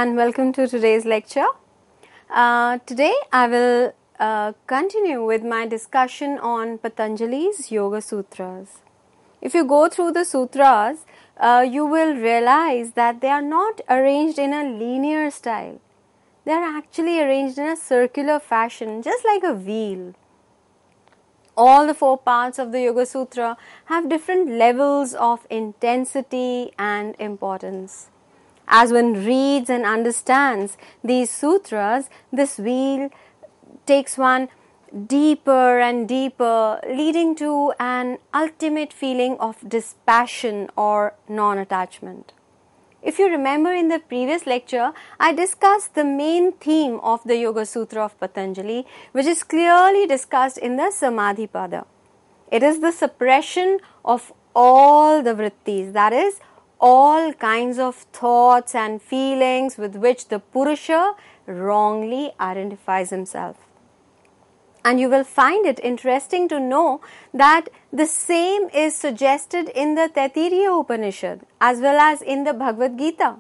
and welcome to today's lecture. Today I will continue with my discussion on Patanjali's Yoga Sutras. If you go through the sutras, you will realize that they are not arranged in a linear style. They are actually arranged in a circular fashion, just like a wheel. All the 4 parts of the Yoga Sutra have different levels of intensity and importance. As one reads and understands these sutras, this wheel takes one deeper and deeper, leading to an ultimate feeling of dispassion or non-attachment. If you remember in the previous lecture, I discussed the main theme of the Yoga Sutra of Patanjali, which is clearly discussed in the Samadhi Pada. It is the suppression of all the vrittis, that is, all kinds of thoughts and feelings with which the Purusha wrongly identifies himself. And you will find it interesting to know that the same is suggested in the Taittiriya Upanishad as well as in the Bhagavad Gita.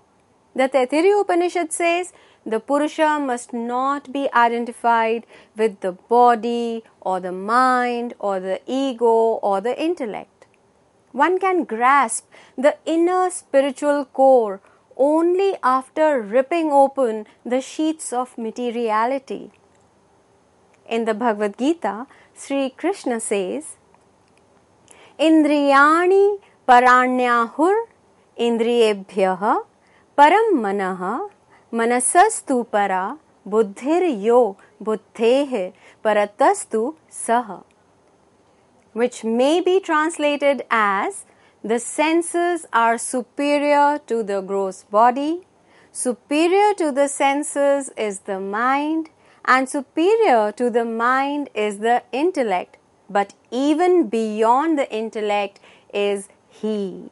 The Taittiriya Upanishad says the Purusha must not be identified with the body or the mind or the ego or the intellect. One can grasp the inner spiritual core only after ripping open the sheets of materiality. In the Bhagavad Gita, Sri Krishna says, Indriyani paranyahur indriyebhyaha param manaha manasastu para buddhir yo buddhehe paratastu saha, which may be translated as, the senses are superior to the gross body, superior to the senses is the mind, and superior to the mind is the intellect, but even beyond the intellect is he.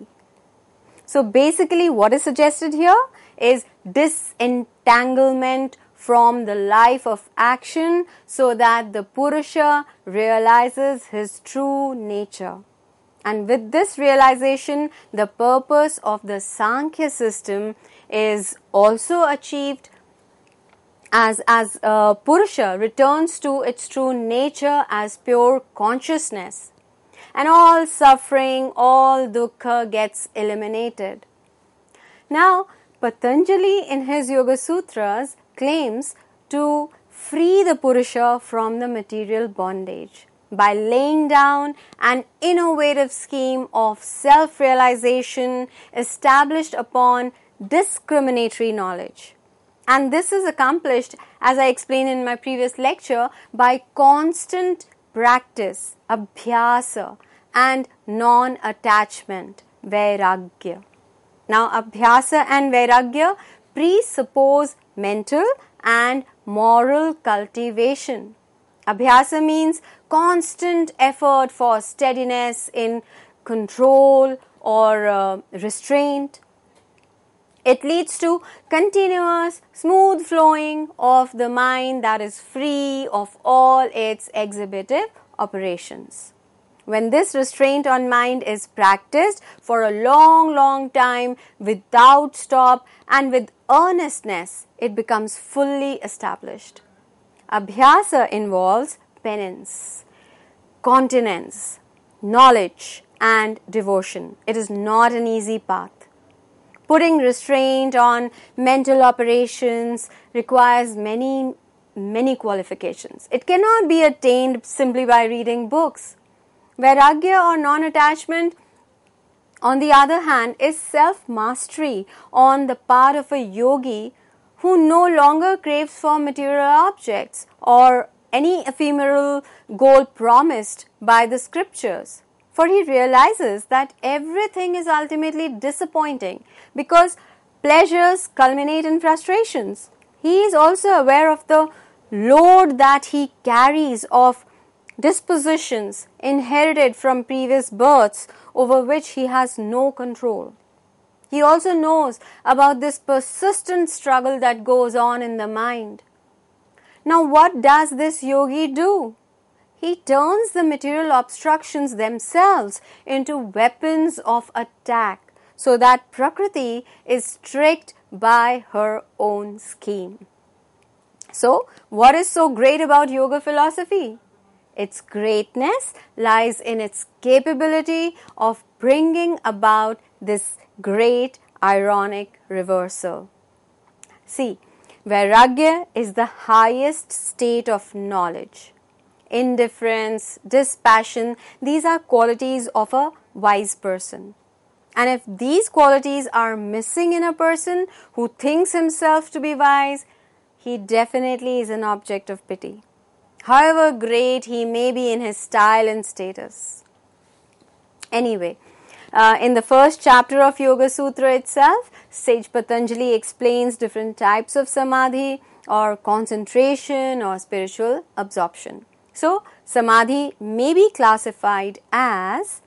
So basically what is suggested here is disentanglement from the life of action so that the Purusha realizes his true nature. And with this realization, the purpose of the Sankhya system is also achieved as Purusha returns to its true nature as pure consciousness. And all suffering, all dukkha gets eliminated. Now, Patanjali in his Yoga Sutras claims to free the Purusha from the material bondage by laying down an innovative scheme of self-realization established upon discriminatory knowledge. And this is accomplished, as I explained in my previous lecture, by constant practice, abhyasa, and non-attachment, vairagya. Now, abhyasa and vairagya presuppose mental and moral cultivation. Abhyasa means constant effort for steadiness in control or restraint. It leads to continuous, smooth flowing of the mind that is free of all its exhibitive operations. When this restraint on mind is practiced for a long time without stop and with earnestness, it becomes fully established. Abhyasa involves penance, continence, knowledge, and devotion. It is not an easy path. Putting restraint on mental operations requires many qualifications. It cannot be attained simply by reading books. Vairagya or non-attachment, on the other hand, is self-mastery on the part of a yogi who no longer craves for material objects or any ephemeral goal promised by the scriptures. For he realizes that everything is ultimately disappointing because pleasures culminate in frustrations. He is also aware of the load that he carries of dispositions inherited from previous births over which he has no control. He also knows about this persistent struggle that goes on in the mind. Now, what does this yogi do? He turns the material obstructions themselves into weapons of attack so that Prakriti is tricked by her own scheme. So, what is so great about yoga philosophy? Its greatness lies in its capability of bringing about this great ironic reversal. See, Vairagya is the highest state of knowledge. Indifference, dispassion, these are qualities of a wise person. And if these qualities are missing in a person who thinks himself to be wise, he definitely is an object of pity, however great he may be in his style and status. Anyway, in the first chapter of Yoga Sutra itself, Sage Patanjali explains different types of samadhi or concentration or spiritual absorption. So, samadhi may be classified as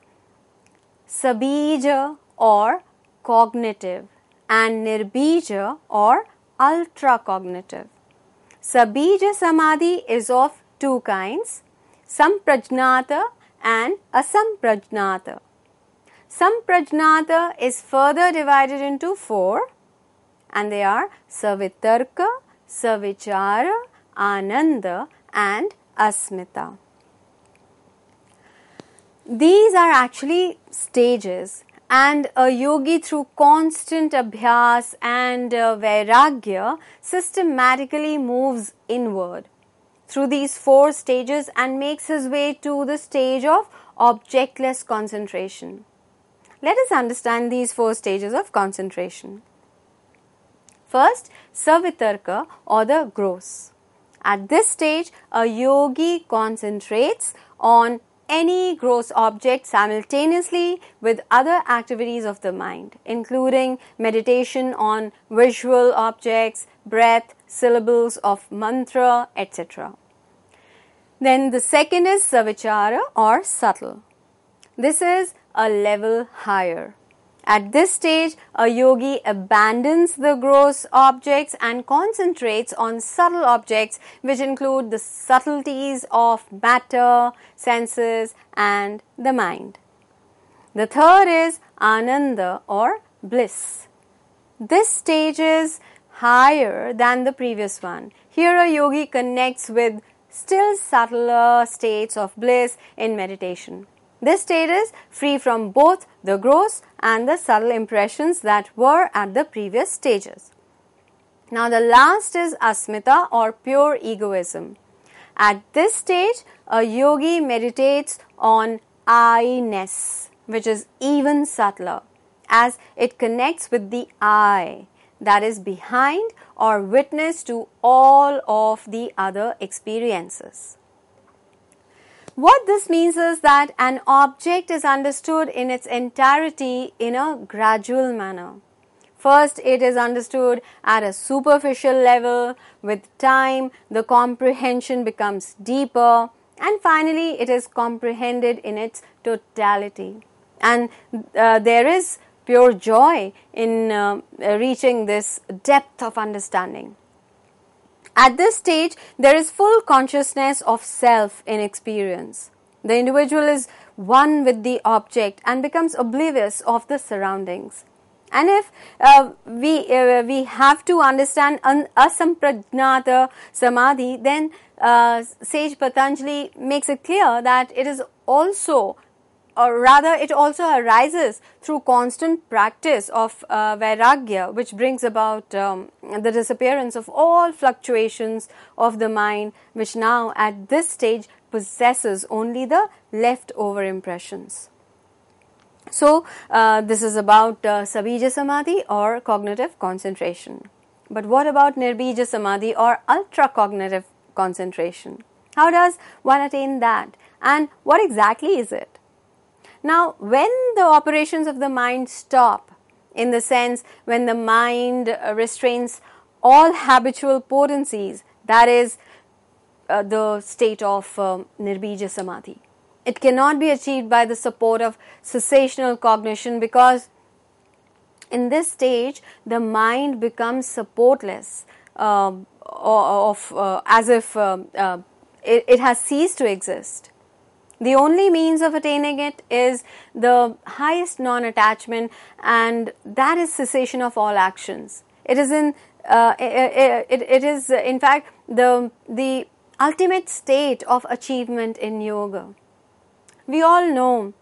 sabija or cognitive and nirbija or ultra-cognitive. Sabija samadhi is of two kinds, samprajnata and asamprajnata. Samprajnata is further divided into four, and they are savitarka, savichara, ananda and asmita. These are actually stages, and a yogi through constant abhyas and vairagya systematically moves inward through these four stages and makes his way to the stage of objectless concentration. Let us understand these four stages of concentration. First, savitarka or the gross. At this stage, a yogi concentrates on any gross object simultaneously with other activities of the mind, including meditation on visual objects, breath, syllables of mantra, etc. Then the second is savichara or subtle. This is a level higher. At this stage, a yogi abandons the gross objects and concentrates on subtle objects, which include the subtleties of matter, senses, and the mind. The third is ananda or bliss. This stage is higher than the previous one. Here, a yogi connects with still subtler states of bliss in meditation. This state is free from both the gross and the subtle impressions that were at the previous stages. Now the last is asmita or pure egoism. At this stage, a yogi meditates on I-ness, which is even subtler, as it connects with the I that is behind or witness to all of the other experiences. What this means is that an object is understood in its entirety in a gradual manner. First, it is understood at a superficial level. With time, the comprehension becomes deeper, and finally, it is comprehended in its totality. And there is pure joy in reaching this depth of understanding. At this stage, there is full consciousness of self in experience. The individual is one with the object and becomes oblivious of the surroundings. And if we have to understand asamprajnata samadhi, then Sage Patanjali makes it clear that it is also, or rather it also arises through constant practice of vairagya, which brings about the disappearance of all fluctuations of the mind, which now at this stage possesses only the leftover impressions. So, this is about sabija samadhi or cognitive concentration. But what about nirbija samadhi or ultra-cognitive concentration? How does one attain that? And what exactly is it? Now, when the operations of the mind stop, in the sense when the mind restrains all habitual potencies, that is the state of nirbija samadhi. It cannot be achieved by the support of cessational cognition, because in this stage the mind becomes supportless, as if it has ceased to exist. The only means of attaining it is the highest non-attachment, and that is cessation of all actions. It is it is in fact the ultimate state of achievement in yoga. We all know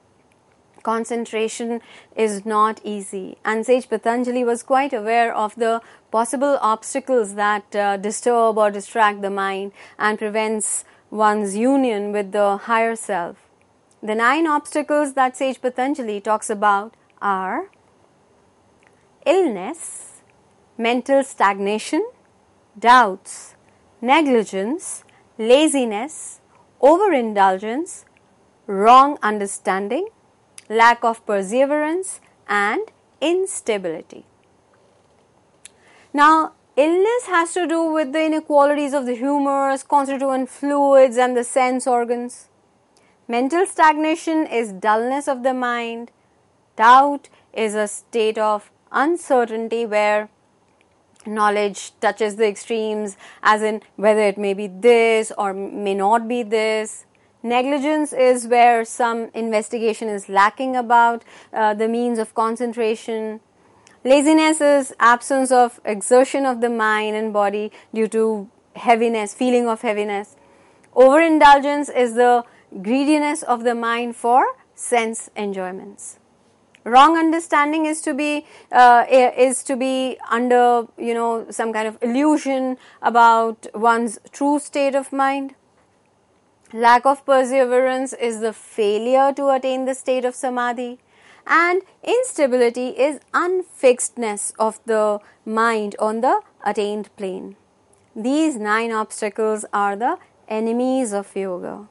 concentration is not easy, and Sage Patanjali was quite aware of the possible obstacles that disturb or distract the mind and prevents one's union with the higher self. The 9 obstacles that Sage Patanjali talks about are illness, mental stagnation, doubts, negligence, laziness, overindulgence, wrong understanding, lack of perseverance, and instability. Now, illness has to do with the inequalities of the humors, constituent fluids, and the sense organs. Mental stagnation is dullness of the mind. Doubt is a state of uncertainty where knowledge touches the extremes, as in whether it may be this or may not be this. Negligence is where some investigation is lacking about the means of concentration. Laziness is absence of exertion of the mind and body due to heaviness, feeling of heaviness. Overindulgence is the greediness of the mind for sense enjoyments. Wrong understanding is to be under some kind of illusion about one's true state of mind. Lack of perseverance is the failure to attain the state of samadhi, and instability is unfixedness of the mind on the attained plane. These 9 obstacles are the enemies of yoga.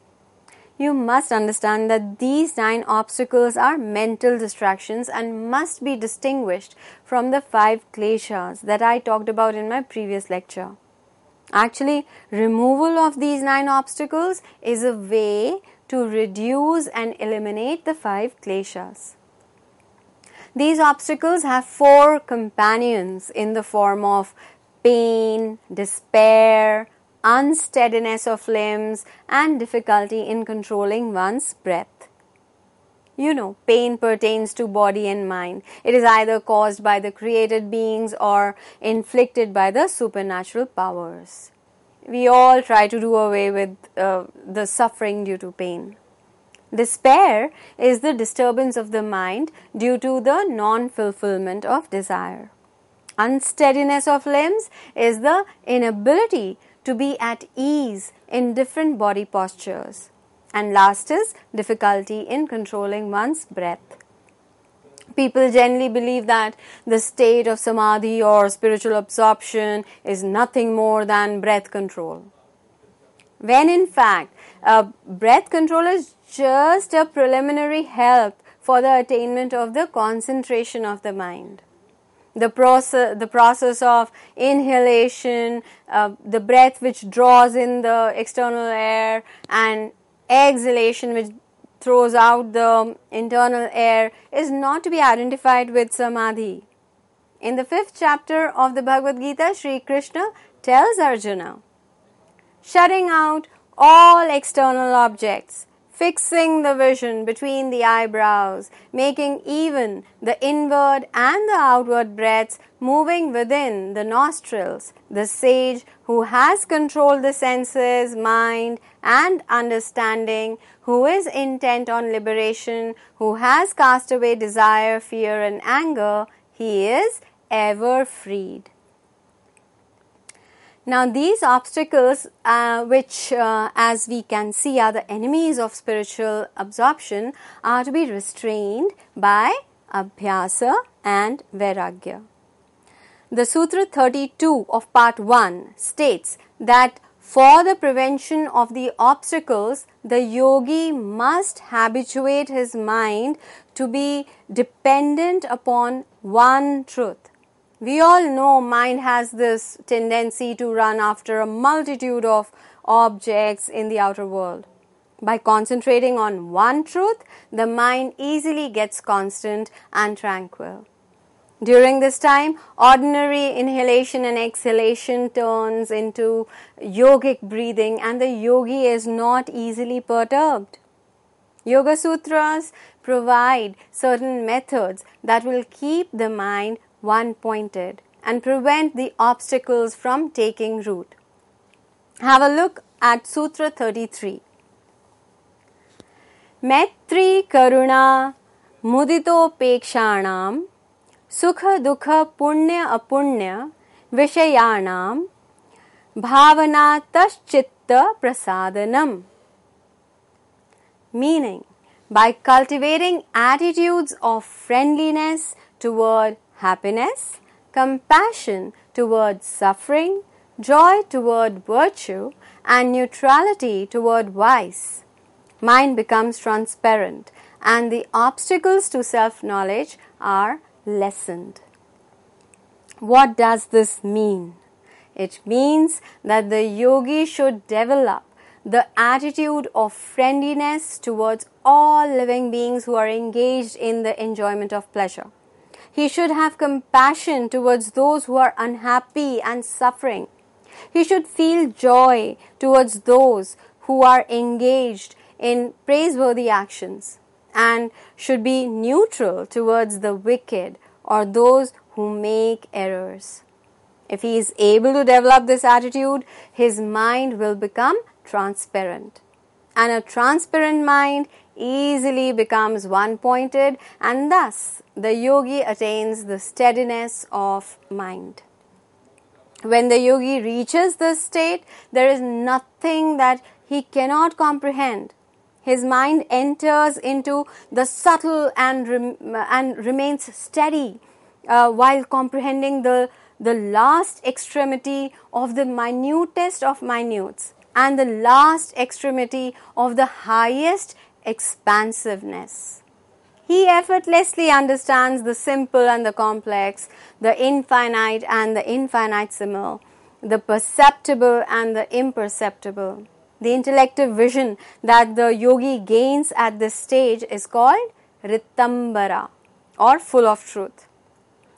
You must understand that these 9 obstacles are mental distractions and must be distinguished from the 5 kleshas that I talked about in my previous lecture. Actually, removal of these 9 obstacles is a way to reduce and eliminate the 5 kleshas. These obstacles have 4 companions in the form of pain, despair, unsteadiness of limbs, and difficulty in controlling one's breath. Pain pertains to body and mind. It is either caused by the created beings or inflicted by the supernatural powers. We all try to do away with the suffering due to pain. Despair is the disturbance of the mind due to the non-fulfillment of desire. Unsteadiness of limbs is the inability to be at ease in different body postures. And last is difficulty in controlling one's breath. People generally believe that the state of samadhi or spiritual absorption is nothing more than breath control, when in fact breath control is just a preliminary help for the attainment of the concentration of the mind. The process of inhalation, the breath which draws in the external air, and exhalation which throws out the internal air is not to be identified with samadhi. In the 5th chapter of the Bhagavad Gita, Sri Krishna tells Arjuna, shutting out all external objects, fixing the vision between the eyebrows, making even the inward and the outward breaths moving within the nostrils, the sage who has controlled the senses, mind, and understanding, who is intent on liberation, who has cast away desire, fear, and anger, he is ever freed. Now, these obstacles, which as we can see are the enemies of spiritual absorption, are to be restrained by abhyasa and vairagya. The Sutra 32 of Part 1 states that for the prevention of the obstacles, the yogi must habituate his mind to be dependent upon one truth. We all know mind has this tendency to run after a multitude of objects in the outer world. By concentrating on one truth, the mind easily gets constant and tranquil. During this time, ordinary inhalation and exhalation turns into yogic breathing, and the yogi is not easily perturbed. Yoga Sutras provide certain methods that will keep the mind one-pointed. and prevent the obstacles from taking root. Have a look at Sutra 33. Maitri Karuna Muditopekshanam Sukha Dukha Punya Apunya Vishayanam Bhavana Taschitta Prasadanam. Meaning, by cultivating attitudes of friendliness toward happiness, compassion toward suffering, joy toward virtue, and neutrality toward vice, mind becomes transparent and the obstacles to self-knowledge are lessened. What does this mean? It means that the yogi should develop the attitude of friendliness towards all living beings who are engaged in the enjoyment of pleasure. He should have compassion towards those who are unhappy and suffering. He should feel joy towards those who are engaged in praiseworthy actions and should be neutral towards the wicked or those who make errors. If he is able to develop this attitude, his mind will become transparent. And a transparent mind easily becomes one-pointed, and thus the yogi attains the steadiness of mind. When the yogi reaches this state, there is nothing that he cannot comprehend. His mind enters into the subtle and remains steady while comprehending the last extremity of the minutest of minutes and the last extremity of the highest expansiveness. He effortlessly understands the simple and the complex, the infinite and the infinitesimal, the perceptible and the imperceptible. The intellective vision that the yogi gains at this stage is called Ritambara, or full of truth.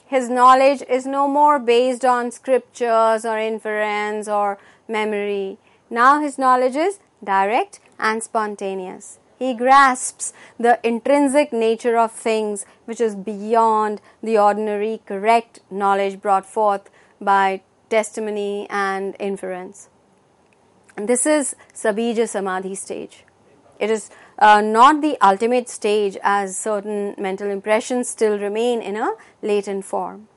His knowledge is no more based on scriptures or inference or memory. Now his knowledge is direct and spontaneous. He grasps the intrinsic nature of things which is beyond the ordinary correct knowledge brought forth by testimony and inference. And this is Sabija Samadhi stage. It is not the ultimate stage, as certain mental impressions still remain in a latent form.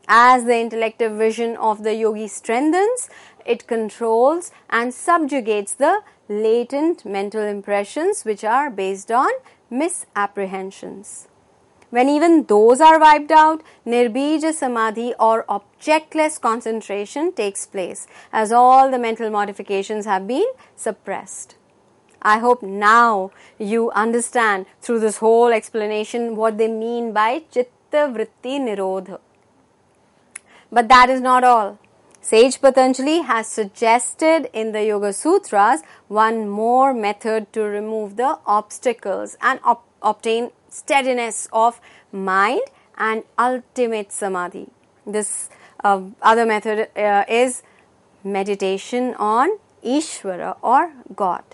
As the intellective vision of the yogi strengthens, it controls and subjugates the latent mental impressions which are based on misapprehensions. When even those are wiped out, Nirbija Samadhi or objectless concentration takes place, as all the mental modifications have been suppressed. I hope now you understand through this whole explanation what they mean by Chitta Vritti Nirodha. But that is not all. Sage Patanjali has suggested in the Yoga Sutras one more method to remove the obstacles and obtain steadiness of mind and ultimate samadhi. This other method is meditation on Ishvara or God.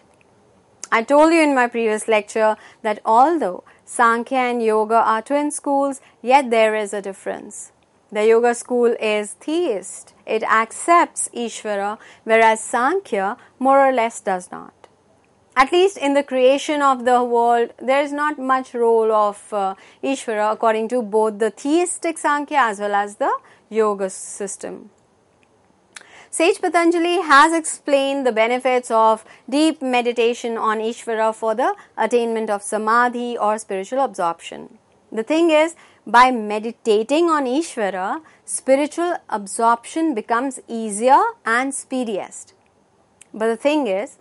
I told you in my previous lecture that although Sankhya and Yoga are twin schools, yet there is a difference. The Yoga school is theist. It accepts Ishvara, whereas Sankhya more or less does not. At least in the creation of the world, there is not much role of Ishvara according to both the theistic Sankhya as well as the Yoga system. Sage Patanjali has explained the benefits of deep meditation on Ishvara for the attainment of Samadhi or spiritual absorption. The thing is, by meditating on Ishvara, spiritual absorption becomes easier and speediest. But the thing is,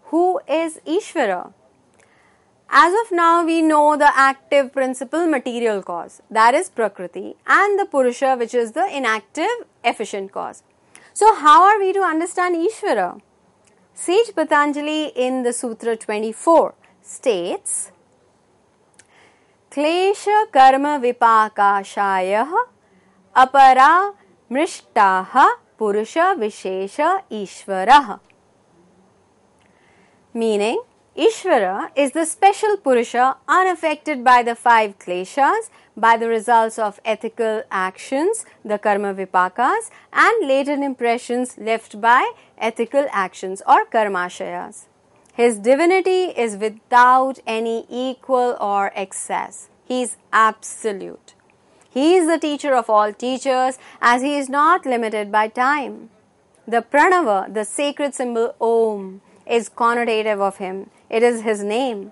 who is Ishvara? As of now, we know the active principle material cause, that is Prakriti, and the Purusha, which is the inactive efficient cause. So how are we to understand Ishvara? Sage Patanjali in the Sutra 24 states, Klesha karma vipakashayah apara mrishtaha purusha vishesha ishvarah. Meaning, Ishvara is the special Purusha unaffected by the 5 kleshas, by the results of ethical actions, the karma vipakas, and latent impressions left by ethical actions or karmashayas. His divinity is without any equal or excess. He is absolute. He is the teacher of all teachers, as he is not limited by time. The pranava, the sacred symbol Om, is connotative of him. It is his name.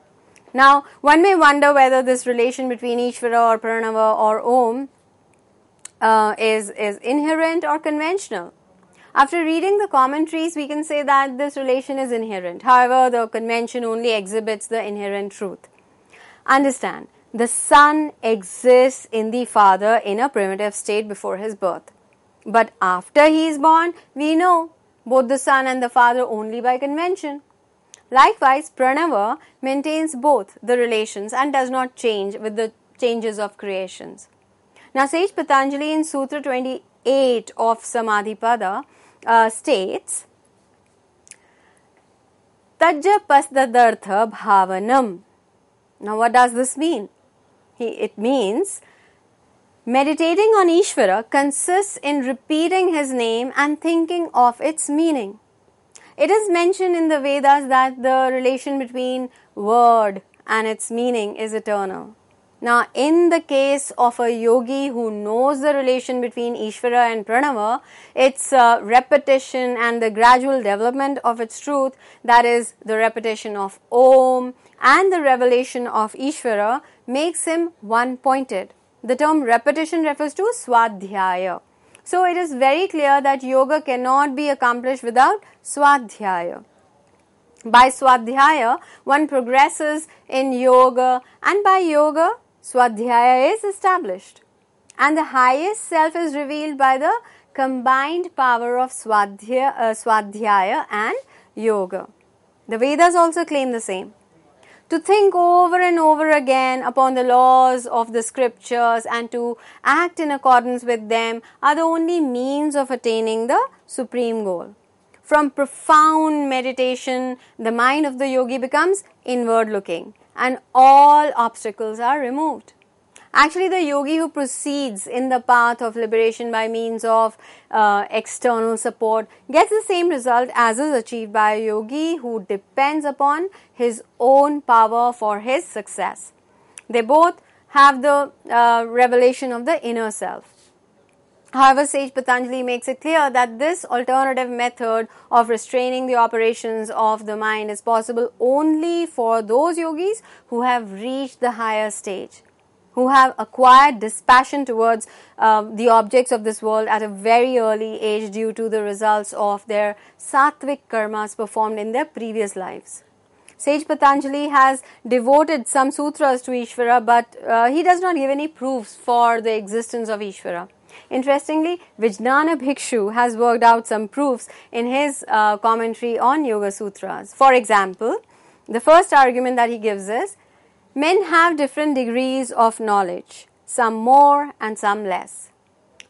Now, one may wonder whether this relation between Ishvara or Pranava or Om is inherent or conventional. After reading the commentaries, we can say that this relation is inherent. However, the convention only exhibits the inherent truth. Understand, the son exists in the father in a primitive state before his birth. But after he is born, we know both the son and the father only by convention. Likewise, Pranava maintains both the relations and does not change with the changes of creations. Now, sage Patanjali in Sutra 28 of Samadhipada states, Tajja pasdadartha bhavanam. Now, what does this mean? It means meditating on Ishvara consists in repeating his name and thinking of its meaning. It is mentioned in the Vedas that the relation between word and its meaning is eternal. Now, in the case of a yogi who knows the relation between Ishvara and Pranava, its repetition and the gradual development of its truth, that is, the repetition of Om and the revelation of Ishvara, makes him one-pointed. The term repetition refers to Swadhyaya. So, it is very clear that yoga cannot be accomplished without Swadhyaya. By Swadhyaya, one progresses in yoga, and by yoga, Swadhyaya is established. And the highest self is revealed by the combined power of Swadhyaya and yoga. The Vedas also claim the same. To think over and over again upon the laws of the scriptures and to act in accordance with them are the only means of attaining the supreme goal. From profound meditation, the mind of the yogi becomes inward looking and all obstacles are removed. Actually, the yogi who proceeds in the path of liberation by means of external support gets the same result as is achieved by a yogi who depends upon his own power for his success. They both have the revelation of the inner self. However, sage Patanjali makes it clear that this alternative method of restraining the operations of the mind is possible only for those yogis who have reached the higher stage, who have acquired dispassion towards the objects of this world at a very early age due to the results of their sattvic karmas performed in their previous lives. Sage Patanjali has devoted some sutras to Ishvara, but he does not give any proofs for the existence of Ishvara. Interestingly, Vijnana Bhikshu has worked out some proofs in his commentary on Yoga Sutras. For example, the first argument that he gives is, men have different degrees of knowledge, some more and some less.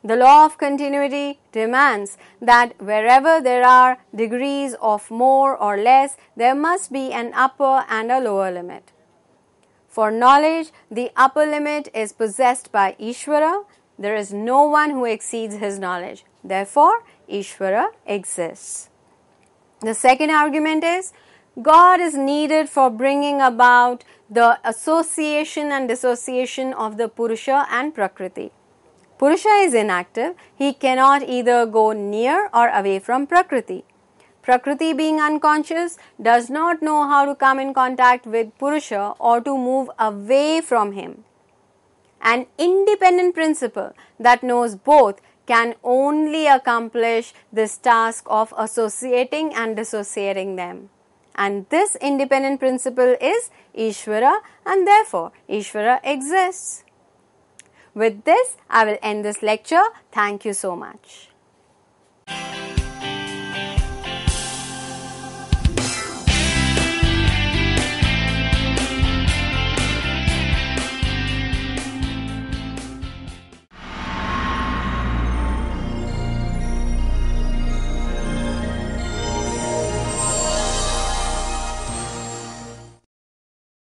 The law of continuity demands that wherever there are degrees of more or less, there must be an upper and a lower limit. For knowledge, the upper limit is possessed by Ishvara. There is no one who exceeds his knowledge. Therefore, Ishvara exists. The second argument is, God is needed for bringing about the association and dissociation of the Purusha and Prakriti. Purusha is inactive. He cannot either go near or away from Prakriti. Prakriti, being unconscious, does not know how to come in contact with Purusha or to move away from him. An independent principle that knows both can only accomplish this task of associating and dissociating them. And this independent principle is Ishvara, and therefore Ishvara exists. With this, I will end this lecture. Thank you so much.